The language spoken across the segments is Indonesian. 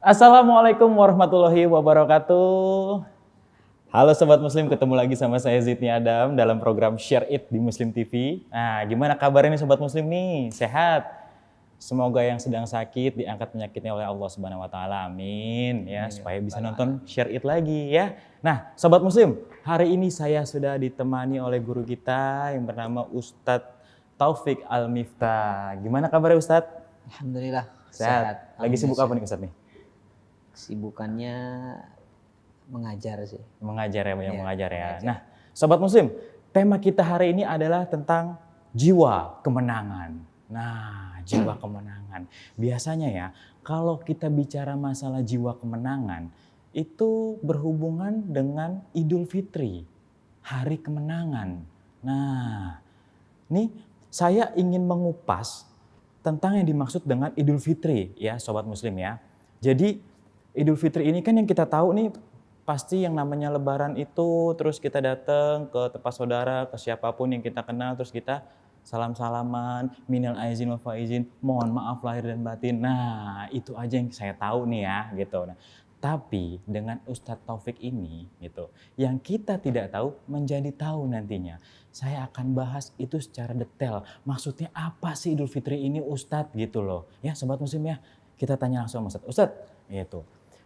Assalamualaikum warahmatullahi wabarakatuh. Halo Sobat Muslim, ketemu lagi sama saya Zidni Adam dalam program Share It di Muslim TV. Nah, gimana kabarnya nih Sobat Muslim nih? Sehat? Semoga yang sedang sakit diangkat penyakitnya oleh Allah Subhanahu wa taala. Amin ya, supaya bisa nonton Share It lagi ya. Nah, Sobat Muslim, hari ini saya sudah ditemani oleh guru kita yang bernama Ustadz Taufik Al-Miftah. Gimana kabarnya Ustadz? Alhamdulillah Sehat. Lagi sibuk apa nih Ustadz nih? Kesibukannya mengajar sih. Mengajar ya, banyak Iya, mengajar ya. mengajar. Nah, Sobat Muslim, tema kita hari ini adalah tentang jiwa kemenangan. Nah, jiwa kemenangan. Biasanya ya, kalau kita bicara masalah jiwa kemenangan, itu berhubungan dengan Idul Fitri, hari kemenangan. Nah, nih saya ingin mengupas tentang yang dimaksud dengan Idul Fitri ya, Sobat Muslim ya. Jadi Idul Fitri ini kan yang kita tahu nih pasti yang namanya lebaran itu terus kita datang ke tempat saudara, ke siapapun yang kita kenal terus kita salam-salaman, minal aizin wal faizin, mohon maaf lahir dan batin. Nah, itu aja yang saya tahu nih ya gitu. Nah, tapi dengan Ustadz Taufik ini gitu, yang kita tidak tahu menjadi tahu nantinya. Saya akan bahas itu secara detail. Maksudnya apa sih Idul Fitri ini Ustadz gitu loh. Ya Sobat Muslim ya, kita tanya langsung sama Ustadz. Ustadz, gitu.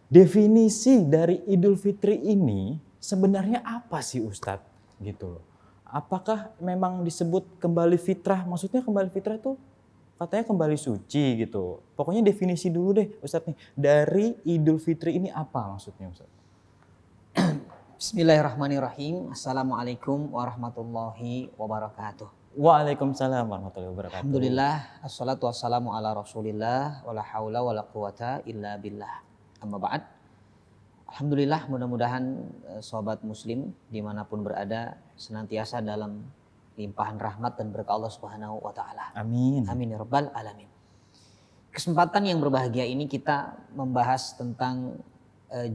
Definisi dari Idul Fitri ini sebenarnya apa sih Ustadz gitu loh. Apakah memang disebut kembali fitrah? Maksudnya kembali fitrah itu katanya kembali suci gitu. Pokoknya definisi dulu deh Ustadz nih. Dari Idul Fitri ini apa maksudnya Ustadz? Bismillahirrahmanirrahim. Assalamualaikum warahmatullahi wabarakatuh. Waalaikumsalam warahmatullahi wabarakatuh. Alhamdulillah, assalatu wassalamu ala rasulillah, wala hawla wala quwata illa billah. Amma ba'd. Alhamdulillah, mudah-mudahan sobat muslim dimanapun berada senantiasa dalam limpahan rahmat dan berkah Allah Subhanahu wa taala. Amin. Amin ya rabbal alamin. Kesempatan yang berbahagia ini kita membahas tentang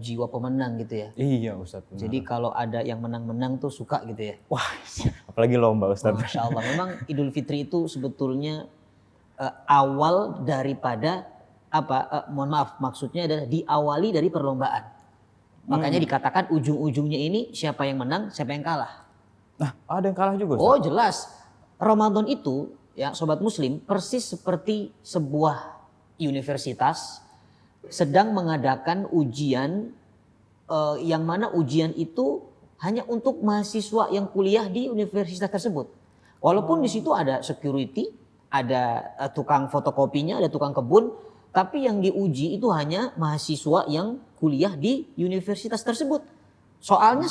jiwa pemenang gitu ya. Iya Ustadz. Benar. Jadi kalau ada yang menang-menang tuh suka gitu ya. Wah, apalagi lomba Ustadz. Masya Allah, memang Idul Fitri itu sebetulnya awal daripada mohon maaf, maksudnya adalah diawali dari perlombaan. Makanya dikatakan ujung-ujungnya ini siapa yang menang, siapa yang kalah. Nah, ada yang kalah juga Ustadz? Oh jelas, Ramadan itu ya Sobat Muslim persis seperti sebuah universitas sedang mengadakan ujian yang mana ujian itu hanya untuk mahasiswa yang kuliah di universitas tersebut. Walaupun di situ ada security, ada tukang fotokopinya, ada tukang kebun, tapi yang diuji itu hanya mahasiswa yang kuliah di universitas tersebut. Soalnya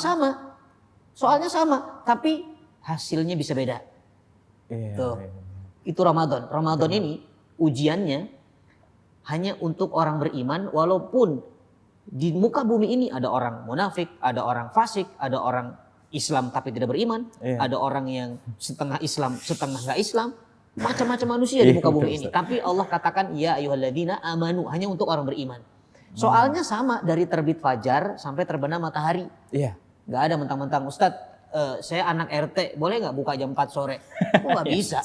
sama, tapi hasilnya bisa beda. Iya, Tuh. iya. Itu Ramadan. Ramadan ini ujiannya hanya untuk orang beriman, walaupun di muka bumi ini ada orang munafik, ada orang fasik, ada orang Islam tapi tidak beriman, ada orang yang setengah Islam, setengah nggak Islam. Macam-macam manusia di muka bumi ini. Tapi Allah katakan ya ayyuhalladzina amanu, hanya untuk orang beriman. Soalnya sama dari terbit fajar sampai terbenam matahari. Iya. Gak ada mentang-mentang Ustadz, saya anak RT, boleh gak buka jam 4 sore? Oh gak bisa.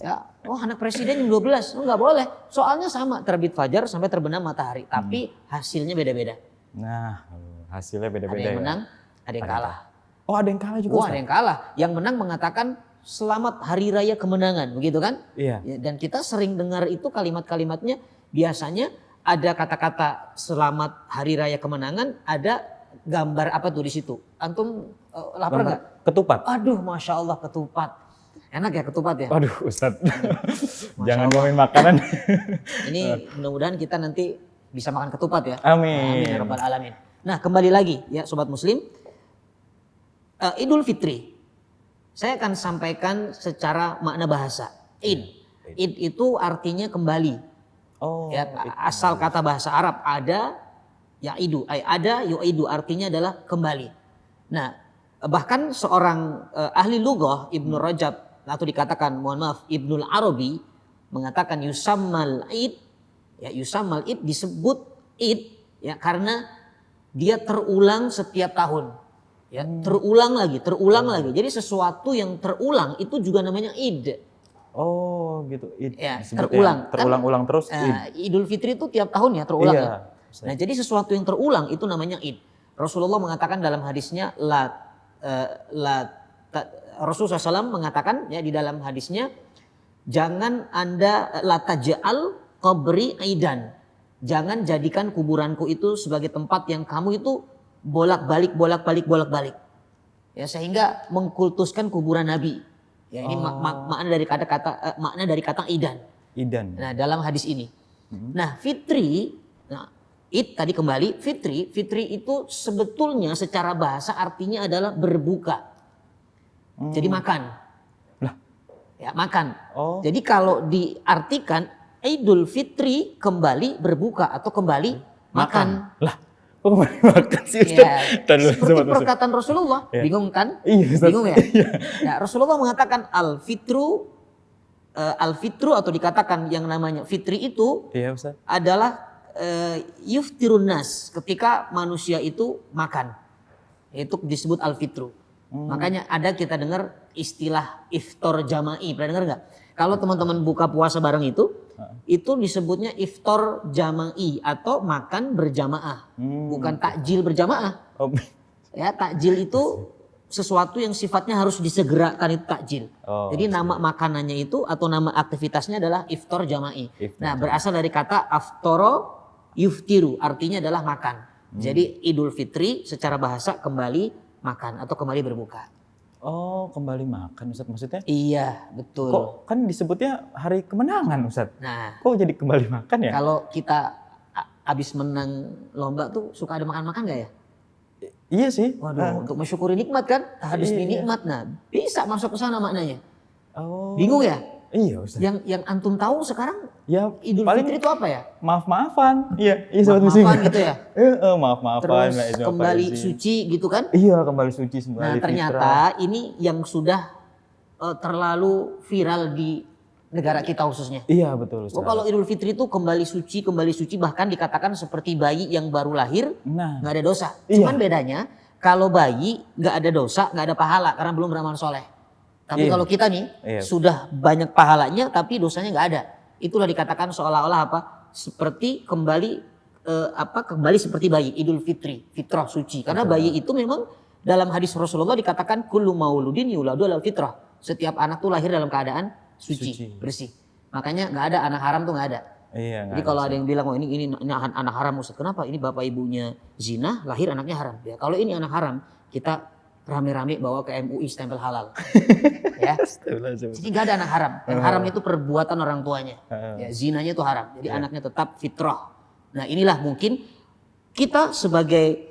Ya, oh anak presiden jam 12, oh gak boleh. Soalnya sama terbit fajar sampai terbenam matahari. Tapi hasilnya beda-beda. Nah, hasilnya beda-beda Ada yang ya. menang, ada yang kalah. Oh, ada yang kalah juga Oh Ustadz? ada yang kalah. Yang menang mengatakan selamat hari raya kemenangan, begitu kan? Iya. Ya, dan kita sering dengar itu kalimat-kalimatnya, biasanya ada kata-kata selamat hari raya kemenangan, ada gambar apa tuh di situ? Antum lapar nggak? Ketupat. Aduh, masya Allah ketupat. Enak ya ketupat ya? Aduh Ustadz, jangan Allah. ngomongin makanan. Ini mudah-mudahan kita nanti bisa makan ketupat ya. Amin. Amin ya rabbal alamin. Nah kembali lagi ya sobat muslim, Idul Fitri. Saya akan sampaikan secara makna bahasa. Id itu artinya kembali. Oh, Ya, asal kata bahasa Arab ada ya'idu, ada yu'idu artinya adalah kembali. Nah, bahkan seorang ahli lughah Ibnu Rajab atau dikatakan mohon maaf Ibnul Arabi mengatakan yusammal id, ya yusammal id disebut id ya karena dia terulang setiap tahun. Ya, terulang lagi. Jadi sesuatu yang terulang itu juga namanya id. Oh gitu. Ya, Disebut terulang. ya, terulang-ulang terus. Idul Fitri itu tiap tahun ya terulang Iya. ya. Nah, jadi sesuatu yang terulang itu namanya id. Rasulullah mengatakan dalam hadisnya Rasulullah SAW mengatakan ya di dalam hadisnya, jangan Anda la taj'al qabri aidan. Jangan jadikan kuburanku itu sebagai tempat yang kamu itu bolak-balik. Ya, sehingga mengkultuskan kuburan Nabi. Ya, ini makna dari kata idan. Idan. Nah, dalam hadis ini. Nah, fitri, tadi kembali fitri itu sebetulnya secara bahasa artinya adalah berbuka. Jadi makan. Lah. Ya, makan. Oh. Jadi kalau diartikan Idul Fitri kembali berbuka atau kembali makan. Lah, kok kembali makan sih Ustaz? Ya, seperti perkataan Rasulullah. Ya. Bingung kan? Iya, Ustaz. Bingung ya? Ya, Rasulullah mengatakan al-fitru atau dikatakan yang namanya fitri itu Iya, Ustaz. adalah yuftirun nas, ketika manusia itu makan. Itu disebut al-fitru. Makanya ada kita dengar istilah iftar jama'i. Pernah dengar nggak? Kalau teman-teman buka puasa bareng itu disebutnya iftar jama'i atau makan berjamaah. Bukan takjil berjamaah. Oh. Ya, takjil itu sesuatu yang sifatnya harus disegerakan, itu takjil. Oh, jadi nama makanannya itu atau nama aktivitasnya adalah iftar jama'i. Nah, berasal dari kata aftoro yuftiru, artinya adalah makan. Jadi Idul Fitri secara bahasa kembali makan atau kembali berbuka. Oh, kembali makan Ustaz maksudnya? Iya, betul. Kok kan disebutnya hari kemenangan Ustaz? Nah, Kok jadi kembali makan ya? kalau kita habis menang lomba tuh suka ada makan-makan gak ya? Iya sih. Waduh, untuk mensyukuri nikmat kan, habis Iya. nikmat. Nah, bisa masuk ke sana maknanya. Oh. Bingung ya? Iya Ustaz. Yang antum tahu sekarang Ya Idul paling Fitri itu apa ya? maaf-maafan. Iya sobat muslim. Maaf-maafan gitu ya. Maaf-maafan. Terus lah, itu apa kembali sih? suci gitu kan? Iya, kembali suci Nah, kembali ternyata ini yang sudah terlalu viral di negara kita khususnya. Iya, betul Ustaz. Kalau Idul Fitri itu kembali suci, bahkan dikatakan seperti bayi yang baru lahir, Nah, nggak ada dosa. Iya. Cuman bedanya kalau bayi nggak ada dosa, nggak ada pahala karena belum beramal soleh. Tapi Iya. kalau kita nih Iya. sudah banyak pahalanya tapi dosanya nggak ada. Itulah dikatakan seolah-olah apa? Seperti kembali kembali seperti bayi, Idul Fitri, fitrah suci. Karena bayi itu memang dalam hadis Rasulullah dikatakan kullu mauludin yuladu alal fitrah. Setiap anak tuh lahir dalam keadaan suci, bersih. Makanya nggak ada anak haram tuh nggak ada. iya. Jadi kalau ada yang bilang, oh ini anak haram Ustaz. Kenapa? Ini bapak ibunya zina, lahir anaknya haram. Ya, kalau ini anak haram, kita rame-rame bawa ke MUI stempel halal. Ya. Jadi nggak ada anak haram. Yang haram itu perbuatan orang tuanya. Ya, zinanya itu haram. Jadi anaknya tetap fitrah. Nah, inilah mungkin kita sebagai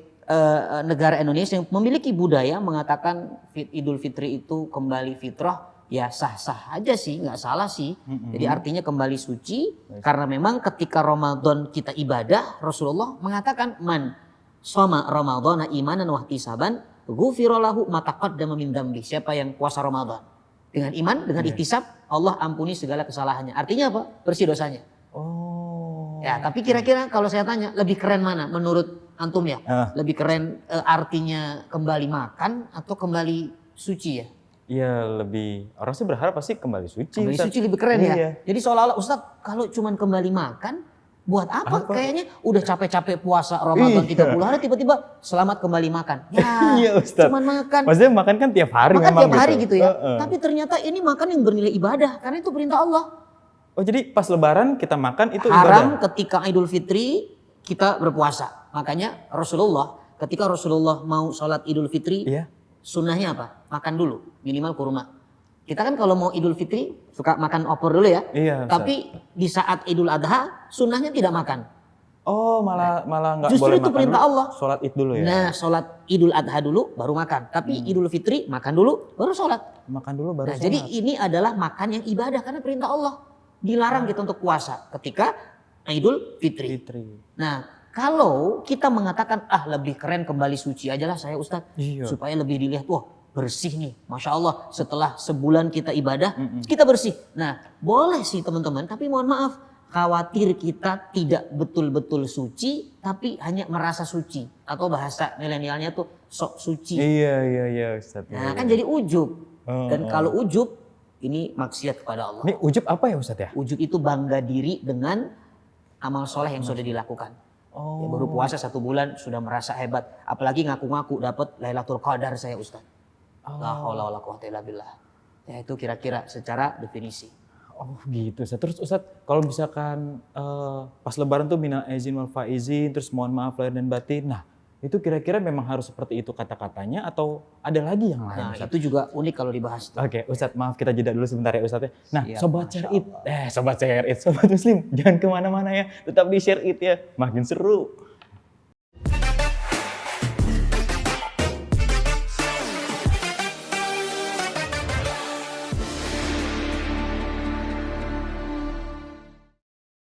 negara Indonesia yang memiliki budaya mengatakan Idul Fitri itu kembali fitrah. Ya sah-sah aja sih, nggak salah sih. Jadi artinya kembali suci karena memang ketika Ramadan kita ibadah, Rasulullah mengatakan man shoma ramadhana imanan wa ihtisaban ghufira lahu ma taqaddama min dzambi. Siapa yang puasa Ramadan dengan iman, dengan ihtisab, Allah ampuni segala kesalahannya. Artinya apa? Bersih dosanya. Oh. Ya, tapi kira-kira kalau saya tanya lebih keren mana menurut antum ya? Lebih keren artinya kembali makan atau kembali suci ya? Iya, lebih orang sih berharap pasti kembali suci. Kembali Ustaz. suci lebih keren ya. Iya. Jadi seolah-olah Ustadz kalau cuman kembali makan buat apa? Kayaknya udah capek-capek puasa Ramadan 30 hari tiba-tiba selamat kembali makan. Ya, Iya, Ustadz. cuman makan. Maksudnya makan kan tiap hari Makan memang tiap hari gitu ya. Heeh. Tapi ternyata ini makan yang bernilai ibadah karena itu perintah Allah. Oh, jadi pas lebaran kita makan itu Haram ibadah. ketika Idul Fitri kita berpuasa. Makanya ketika Rasulullah mau sholat Idul Fitri, Iya. sunnahnya apa? Makan dulu, minimal kurma. Kita kan kalau mau Idul Fitri suka makan opor dulu ya. Iya. Ustaz. Tapi di saat Idul Adha sunnahnya tidak makan. Oh, malah nggak Justru boleh itu makan perintah dulu. Allah. Sholat Id dulu ya. Nah, sholat Idul Adha dulu baru makan. Tapi Idul Fitri makan dulu baru sholat. Makan dulu baru Nah, sholat. jadi ini adalah makan yang ibadah karena perintah Allah. Dilarang kita untuk puasa ketika Idul Fitri. Nah, kalau kita mengatakan lebih keren kembali suci aja lah saya Ustadz. Iya. Supaya lebih dilihat, wah bersih nih. Masya Allah setelah sebulan kita ibadah kita bersih. Nah boleh sih teman-teman, tapi mohon maaf. Khawatir kita tidak betul-betul suci tapi hanya merasa suci. Atau bahasa milenialnya tuh sok suci. Iya Ustaz. Nah kan jadi ujub. Dan kalau ujub ini maksiat kepada Allah. Ini ujub apa ya Ustaz ya? Ujub itu bangga diri dengan amal soleh yang sudah dilakukan. Ya, baru puasa 1 bulan sudah merasa hebat. Apalagi ngaku-ngaku dapat Lailatul Qadar saya Ustaz. La haula wala quwata illa billah. Ya itu kira-kira secara definisi. Oh gitu Ustaz. Terus Ustaz kalau misalkan pas lebaran tuh minal aizin wal faizin, terus mohon maaf lahir dan batin. Nah itu kira-kira memang harus seperti itu kata-katanya atau ada lagi yang lain? Nah Ustaz? itu juga unik kalau dibahas. Oke, Ustadz maaf kita jeda dulu sebentar ya Ustadz ya. Nah, Siap, Sobat Masya Share It, Sobat Share It, Sobat Muslim, jangan kemana-mana ya. Tetap di Share It ya, makin seru.